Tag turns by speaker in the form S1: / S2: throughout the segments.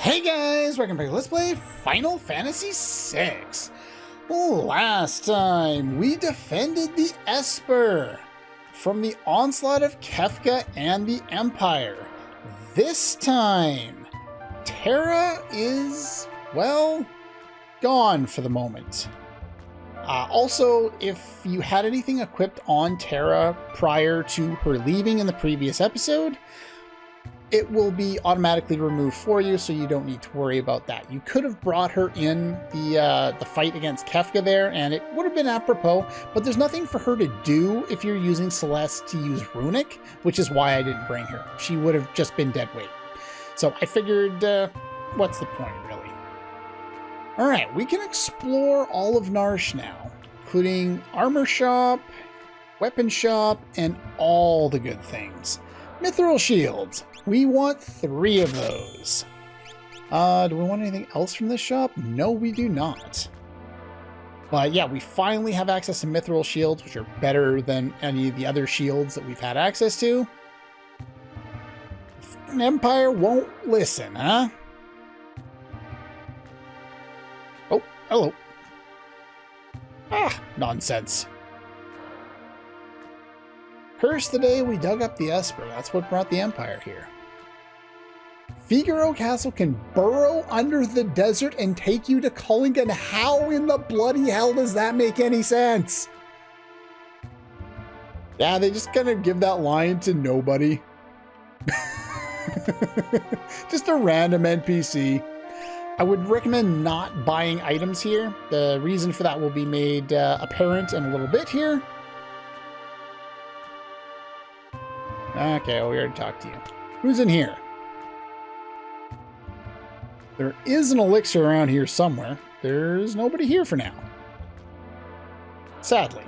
S1: Hey guys, welcome back to Let's Play Final Fantasy VI. Last time, we defended the Esper from the onslaught of Kefka and the Empire. This time, Terra is, well, gone for the moment. Also, if you had anything equipped on Terra prior to her leaving in the previous episode, it will be automatically removed for you, so you don't need to worry about that. You could have brought her in the fight against Kefka there, and it would have been apropos, but there's nothing for her to do if you're using Celeste to use Runic, which is why I didn't bring her. She would have just been dead weight. So I figured, what's the point, really? Alright, we can explore all of Narshe now, including Armor Shop, Weapon Shop, and all the good things. Mithril Shields. We want 3 of those. Do we want anything else from this shop? No, we do not. But yeah, we finally have access to Mithril Shields, which are better than any of the other shields that we've had access to. An Empire won't listen, huh? Oh, hello. Ah, nonsense. Curse the day we dug up the Esper. That's what brought the Empire here. Figaro Castle can burrow under the desert and take you to Cullingan. How in the bloody hell does that make any sense? Yeah, they just kind of give that line to nobody. Just a random NPC. I would recommend not buying items here. The reason for that will be made apparent in a little bit here. Okay, well, we already talked to you. Who's in here? There is an elixir around here somewhere. There's nobody here for now. Sadly.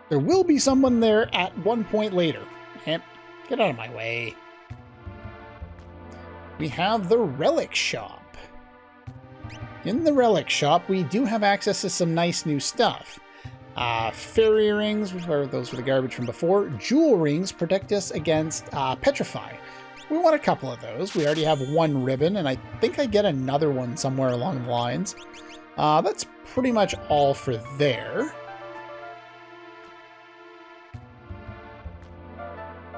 S1: There will be someone there at one point later. Get out of my way. We have the Relic Shop. In the Relic Shop, we do have access to some nice new stuff. Fairy rings, those were the garbage from before. Jewel rings protect us against petrify. We want a couple of those. We already have 1 ribbon, and I think I get another one somewhere along the lines. That's pretty much all for there.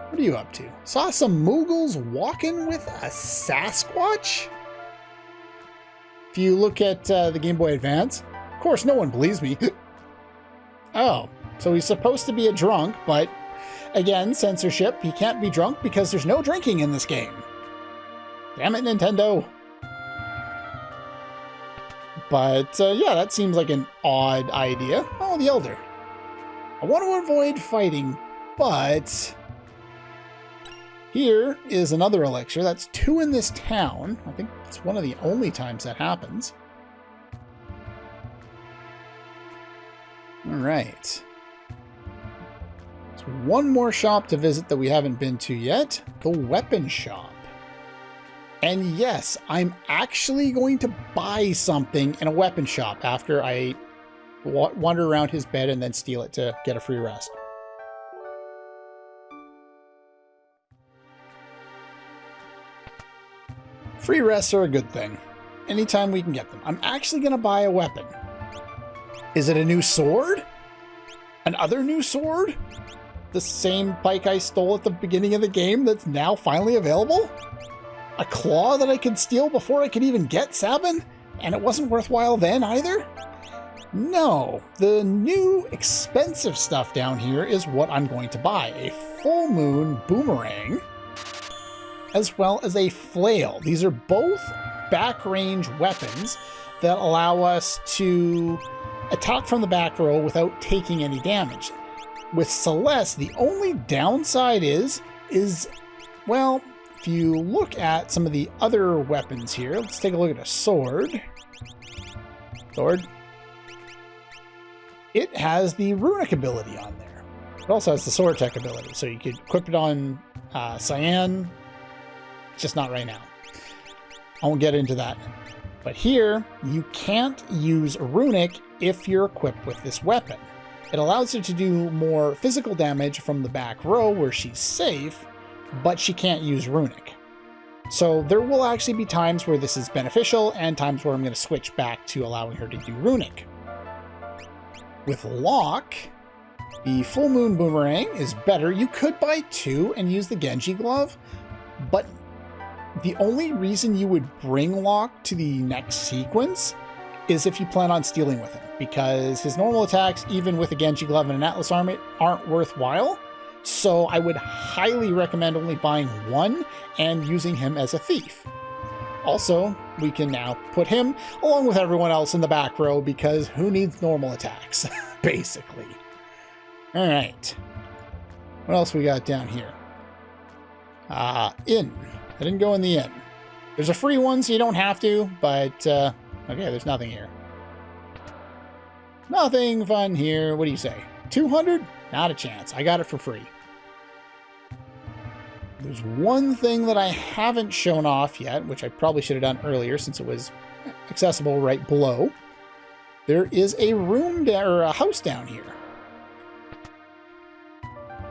S1: What are you up to? Saw some Moogles walking with a Sasquatch? If you look at the Game Boy Advance, of course no one believes me. Oh, so he's supposed to be a drunk, but again, censorship. He can't be drunk because there's no drinking in this game. Damn it, Nintendo. But yeah, that seems like an odd idea. Oh, the Elder. I want to avoid fighting, but here is another elixir. That's 2 in this town. I think it's one of the only times that happens. All right. So 1 more shop to visit that we haven't been to yet. The Weapon Shop. And yes, I'm actually going to buy something in a weapon shop after I wander around his bed and then steal it to get a free rest. Free rests are a good thing. Anytime we can get them. I'm actually going to buy a weapon. Is it a new sword? Another new sword? The same pike I stole at the beginning of the game that's now finally available? A claw that I could steal before I could even get Sabin? And it wasn't worthwhile then either? No, the new expensive stuff down here is what I'm going to buy. A full moon boomerang, as well as a flail. These are both back range weapons that allow us to attack from the back row without taking any damage. With Celeste, the only downside is, well, if you look at some of the other weapons here, let's take a look at a sword. It has the Runic ability on there. It also has the Sword Tech ability, so you could equip it on Cyan. Just not right now. I won't get into that. But here, you can't use Runic if you're equipped with this weapon. It allows her to do more physical damage from the back row where she's safe, but she can't use Runic. So there will actually be times where this is beneficial and times where I'm going to switch back to allowing her to do runic. With Locke, the full moon boomerang is better. You could buy 2 and use the Genji glove, but the only reason you would bring Locke to the next sequence is if you plan on stealing with him, because his normal attacks, even with a Genji glove and an Atlas armor, aren't worthwhile. So I would highly recommend only buying 1 and using him as a thief. Also, we can now put him along with everyone else in the back row, because who needs normal attacks, basically. All right. What else we got down here? Inn. I didn't go in the inn. There's a free one, so you don't have to, but, okay, there's nothing here. Nothing fun here. What do you say? 200? Not a chance. I got it for free. There's one thing that I haven't shown off yet, which I probably should have done earlier since it was accessible right below. There is a room or a house down here.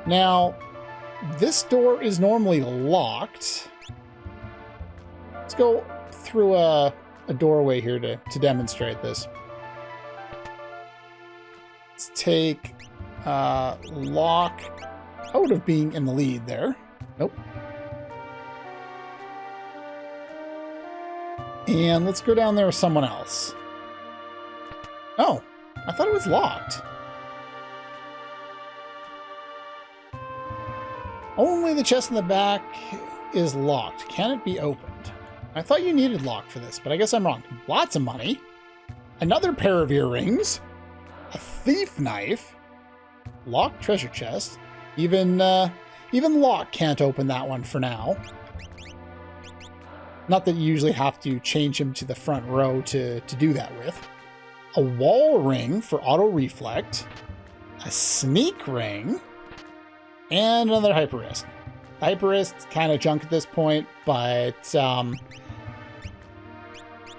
S1: Now, this door is normally locked. Let's go through a doorway here to demonstrate this. Let's take Locke out of being in the lead there. Nope. And let's go down there with someone else. Oh, I thought it was locked. Only the chest in the back is locked. Can it be opened? I thought you needed lock for this, but I guess I'm wrong. Lots of money. Another pair of earrings. A thief knife. Locked treasure chest. Even Locke can't open that one for now. Not that you usually have to change him to the front row to do that with. A wall ring for auto reflect. A sneak ring. And another hyper wrist. Hyper wrist, kind of junk at this point, but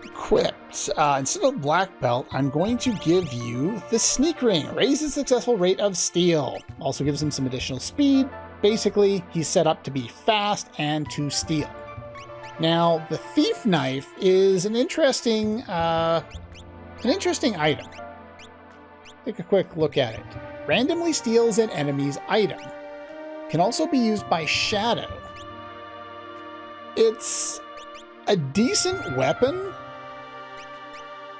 S1: equipped. Instead of black belt, I'm going to give you the sneak ring. Raises successful rate of steal. Also gives him some additional speed. Basically, he's set up to be fast and to steal. Now, the thief knife is an interesting item. Take a quick look at it. Randomly steals an enemy's item. Can also be used by Shadow. It's a decent weapon,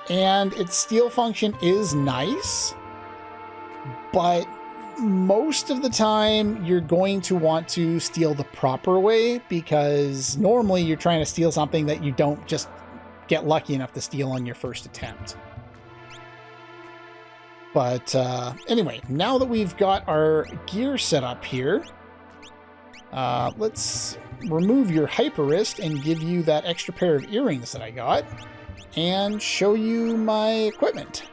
S1: and its steal function is nice, but most of the time you're going to want to steal the proper way, because normally you're trying to steal something that you don't just get lucky enough to steal on your first attempt. But anyway, now that we've got our gear set up here, let's remove your hyper wrist and give you that extra pair of earrings that I got and show you my equipment.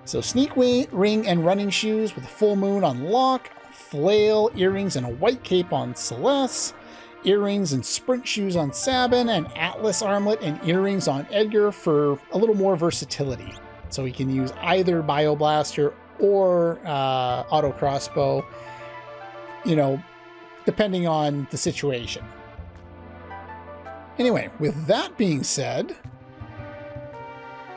S1: So sneak ring and running shoes with a full moon on Locke, flail, earrings, and a white cape on Celeste, earrings and sprint shoes on Sabin, and Atlas armlet and earrings on Edgar for a little more versatility. So he can use either Bioblaster or auto crossbow, you know, depending on the situation. Anyway, with that being said,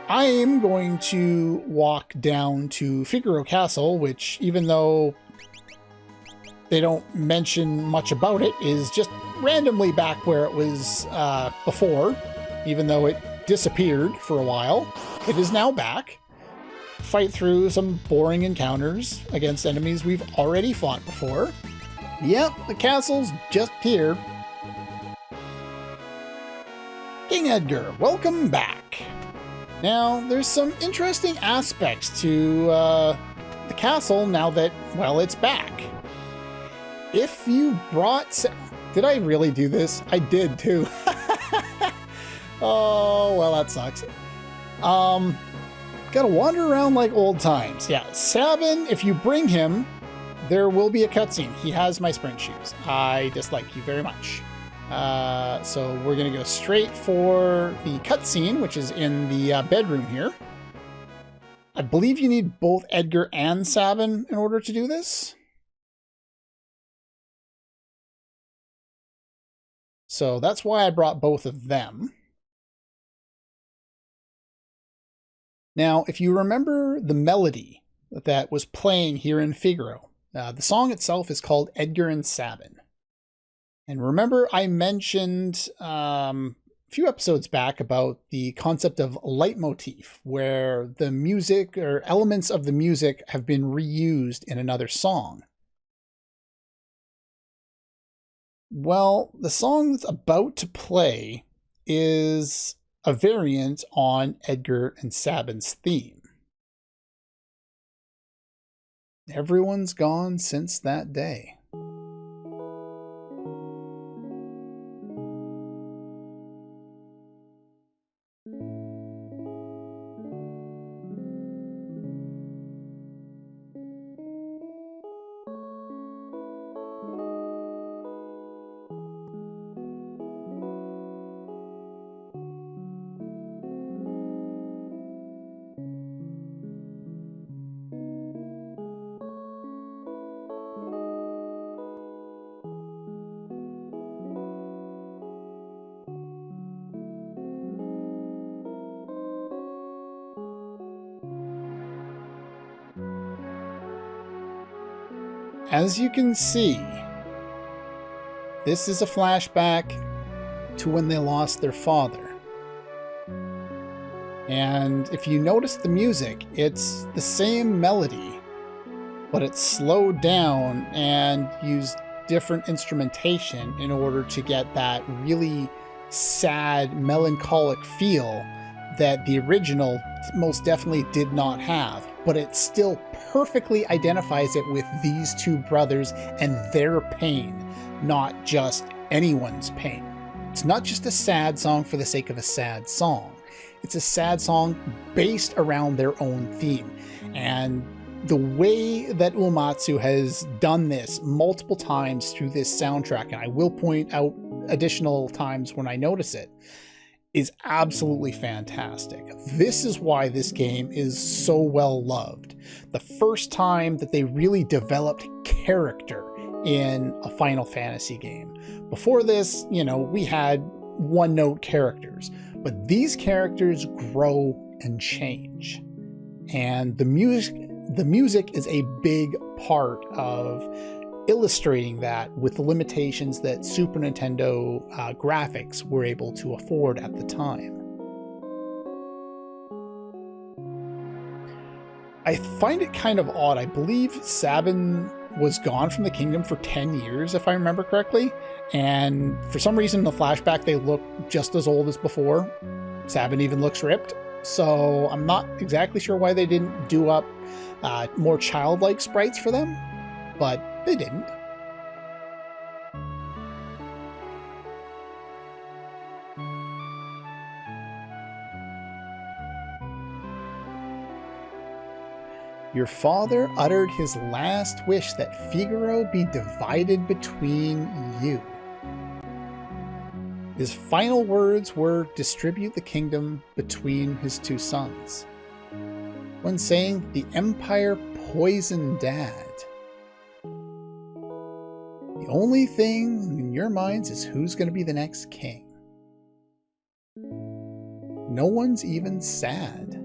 S1: I am going to walk down to Figaro Castle, which, even though they don't mention much about it, is just randomly back where it was before, even though it disappeared for a while. It is now back. Fight through some boring encounters against enemies we've already fought before. Yep, the castle's just here. King Edgar, welcome back. Now, there's some interesting aspects to the castle now that, well, it's back. If you brought... Did I really do this? I did, too. Oh, well, that sucks. Gotta wander around like old times. Yeah, Sabin, if you bring him, there will be a cutscene. He has my sprint shoes. I dislike you very much. So we're going to go straight for the cutscene, which is in the bedroom here. I believe you need both Edgar and Sabin in order to do this. So that's why I brought both of them. Now, if you remember the melody that was playing here in Figaro, the song itself is called Edgar and Sabin. And remember I mentioned a few episodes back about the concept of leitmotif, where the music or elements of the music have been reused in another song. Well, the song that's about to play is a variant on Edgar and Sabin's theme. Everyone's gone since that day. As you can see, this is a flashback to when they lost their father. And if you notice the music, it's the same melody, but it's slowed down and used different instrumentation in order to get that really sad, melancholic feel that the original most definitely did not have. But it still perfectly identifies it with these two brothers and their pain, not just anyone's pain. It's not just a sad song for the sake of a sad song. It's a sad song based around their own theme. And the way that Uematsu has done this multiple times through this soundtrack, and I will point out additional times when I notice it, is absolutely fantastic. This is why this game is so well loved. The first time that they really developed character in a Final Fantasy game. Before this, we had one-note characters, but these characters grow and change. And the music is a big part of illustrating that with the limitations that Super Nintendo graphics were able to afford at the time. I find it kind of odd. I believe Sabin was gone from the kingdom for 10 years, if I remember correctly, and for some reason in the flashback they look just as old as before. Sabin even looks ripped, so I'm not exactly sure why they didn't do up more childlike sprites for them, but they didn't. Your father uttered his last wish that Figaro be divided between you. His final words were distribute the kingdom between his two sons. When saying the Empire poisoned Dad. The only thing in your minds is who's going to be the next king. No one's even sad.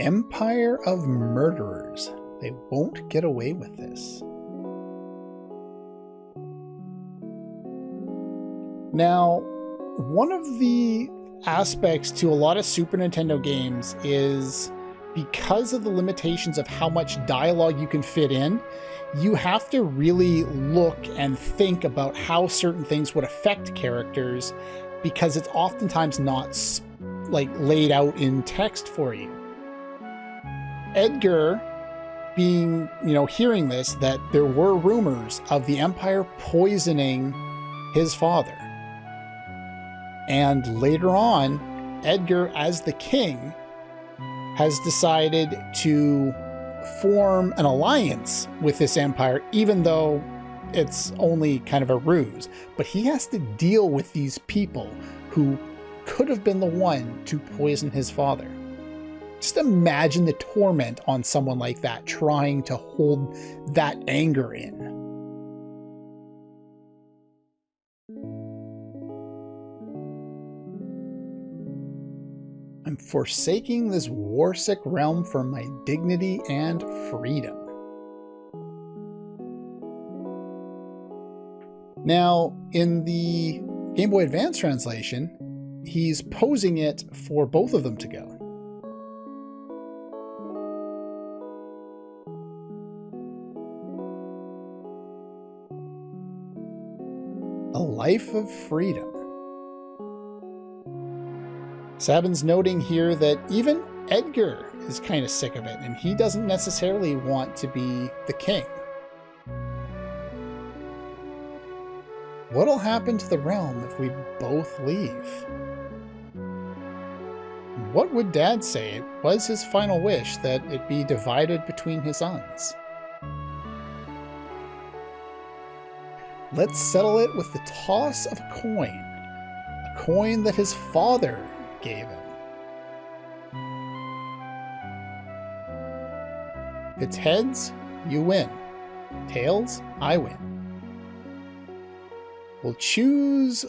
S1: Empire of murderers. They won't get away with this. Now, one of the aspects to a lot of Super Nintendo games is because of the limitations of how much dialogue you can fit in, you have to really look and think about how certain things would affect characters because it's oftentimes not laid out in text for you. Edgar being, hearing this, that there were rumors of the Empire poisoning his father. And later on, Edgar, as the king, has decided to form an alliance with this empire, even though it's only kind of a ruse, but he has to deal with these people who could have been the one to poison his father. Just imagine the torment on someone like that trying to hold that anger in. I'm forsaking this war-sick realm for my dignity and freedom. Now, in the Game Boy Advance translation, he's posing it for both of them to go. A life of freedom. Sabin's noting here that even Edgar is kind of sick of it, and he doesn't necessarily want to be the king. What'll happen to the realm if we both leave? What would Dad say? It was his final wish that it be divided between his sons. Let's settle it with the toss of a coin that his father gave him. If it's heads, you win. Tails, I win. We'll choose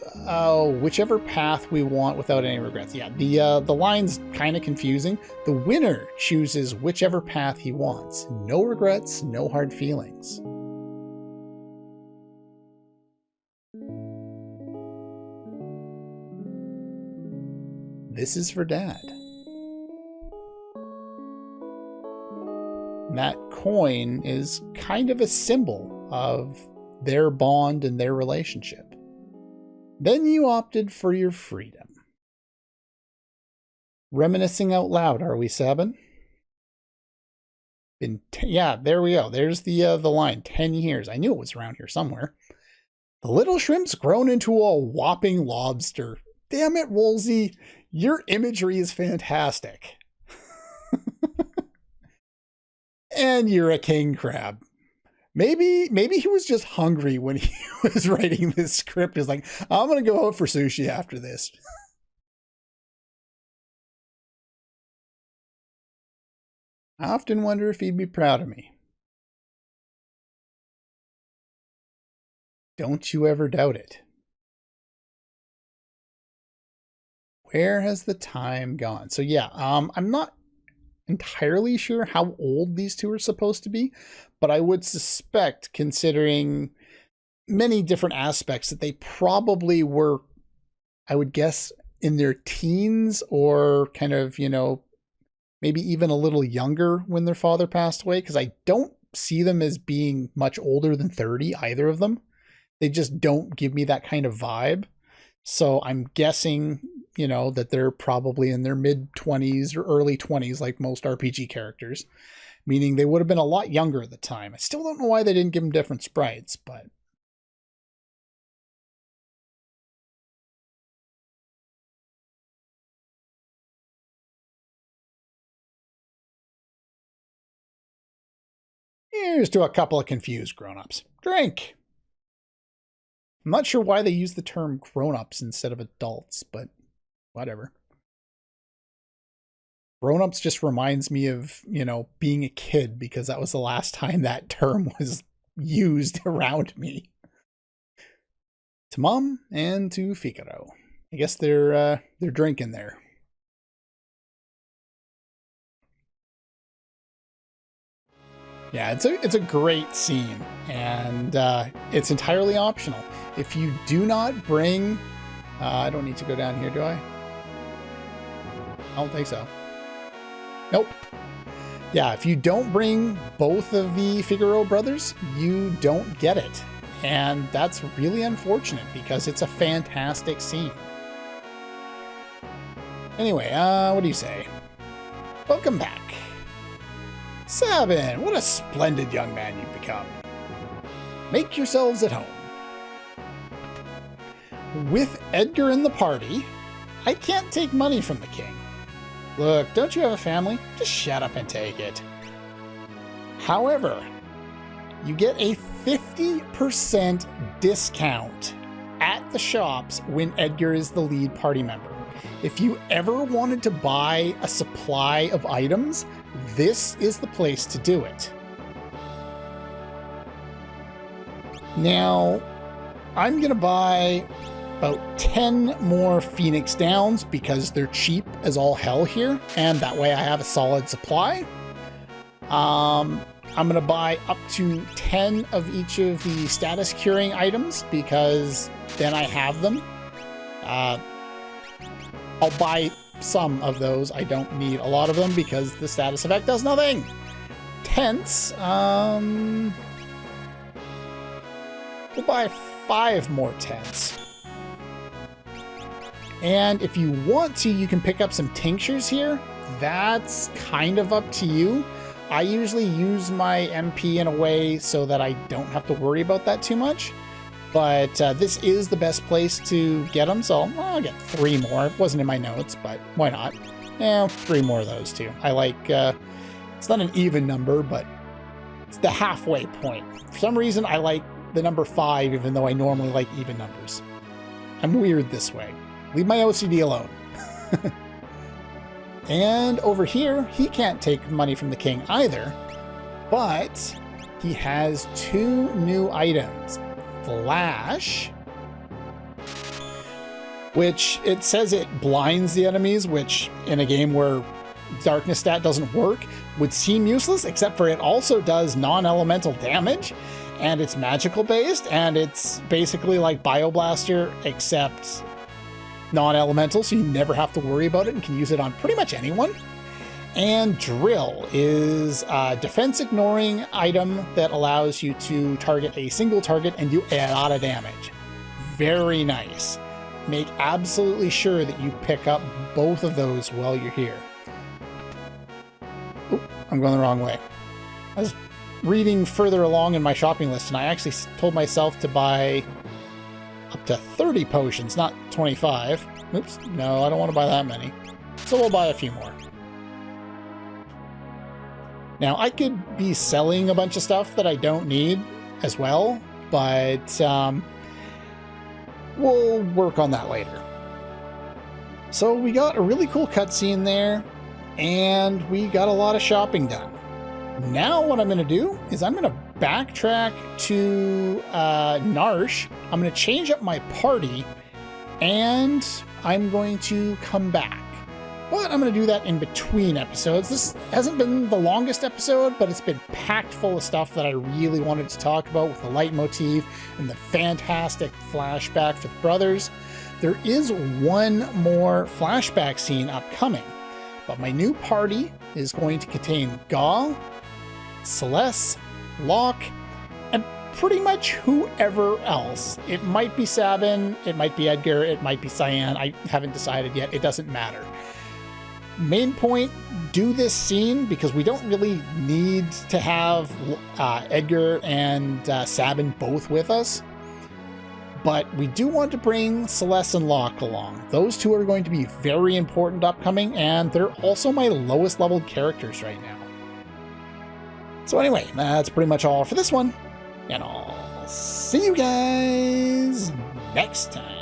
S1: whichever path we want without any regrets. Yeah, the line's kind of confusing. The winner chooses whichever path he wants. No regrets, no hard feelings. This is for Dad. And that coin is kind of a symbol of their bond and their relationship. Then you opted for your freedom. Reminiscing out loud, are we, Sabin? Yeah, there we go. There's the line. 10 years. I knew it was around here somewhere. The little shrimp's grown into a whopping lobster. Damn it, Woolsey. Your imagery is fantastic. And you're a king crab. Maybe he was just hungry when he was writing this script. He's like, I'm going to go out for sushi after this. I often wonder if he'd be proud of me. Don't you ever doubt it. Where has the time gone? So yeah, I'm not entirely sure how old these two are supposed to be, but I would suspect, considering many different aspects, that they probably were, I would guess, in their teens or kind of, you know, maybe even a little younger when their father passed away, because I don't see them as being much older than 30, either of them. They just don't give me that kind of vibe. So I'm guessing, you know, that they're probably in their mid-20s or early 20s, like most RPG characters, meaning they would have been a lot younger at the time. I still don't know why they didn't give them different sprites, but... Here's to a couple of confused grown-ups. Drink! I'm not sure why they use the term grown-ups instead of adults, but whatever. Grown-ups just reminds me of, you know, being a kid, because that was the last time that term was used around me. To Mom and to Figaro. I guess they're drinking there. Yeah, it's a great scene, and it's entirely optional. If you do not bring... I don't need to go down here, do I? I don't think so. Nope. Yeah, if you don't bring both of the Figaro brothers, you don't get it. And that's really unfortunate, because it's a fantastic scene. Anyway, what do you say? Welcome back. Sabin, what a splendid young man you've become. Make yourselves at home. With Edgar in the party, I can't take money from the king. Look, don't you have a family? Just shut up and take it. However, you get a 50% discount at the shops when Edgar is the lead party member. If you ever wanted to buy a supply of items, this is the place to do it. Now, I'm gonna buy about 10 more Phoenix Downs because they're cheap as all hell here, and that way I have a solid supply. I'm gonna buy up to 10 of each of the status curing items because then I have them. I'll buy some of those. I don't need a lot of them because the status effect does nothing. Tents, we'll buy 5 more tents. And if you want to, you can pick up some tinctures here. That's kind of up to you. I usually use my MP in a way so that I don't have to worry about that too much. But this is the best place to get them, so I'll get 3 more. It wasn't in my notes, but why not? Yeah, 3 more of those too. I like, it's not an even number, but it's the halfway point. For some reason, I like the number 5, even though I normally like even numbers. I'm weird this way. Leave my OCD alone. And over here, he can't take money from the king either, but he has 2 new items. Flash, which it says it blinds the enemies, which in a game where darkness stat doesn't work would seem useless, except for it also does non-elemental damage, and it's magical based, and it's basically like Bioblaster, except non-elemental, so you never have to worry about it and can use it on pretty much anyone. And Drill is a defense ignoring item that allows you to target a single target and do a lot of damage. Very nice. Make absolutely sure that you pick up both of those while you're here. Oop, I'm going the wrong way. I was reading further along in my shopping list, and I actually told myself to buy up to 30 potions, not 25. Oops, no, I don't want to buy that many. So we'll buy a few more. Now, I could be selling a bunch of stuff that I don't need as well, but we'll work on that later. So we got a really cool cutscene there, and we got a lot of shopping done. Now what I'm going to do is I'm going to backtrack to Narsh. I'm going to change up my party, and I'm going to come back. But I'm going to do that in between episodes. This hasn't been the longest episode, but it's been packed full of stuff that I really wanted to talk about with the leitmotif and the fantastic flashback for the brothers. There is one more flashback scene upcoming, but my new party is going to contain Gaul, Celeste, Locke, and pretty much whoever else. It might be Sabin, it might be Edgar, it might be Cyan. I haven't decided yet. It doesn't matter. Main point, do this scene because we don't really need to have Edgar and Sabin both with us. But we do want to bring Celeste and Locke along. Those two are going to be very important upcoming, and they're also my lowest leveled characters right now. So anyway, that's pretty much all for this one, and I'll see you guys next time.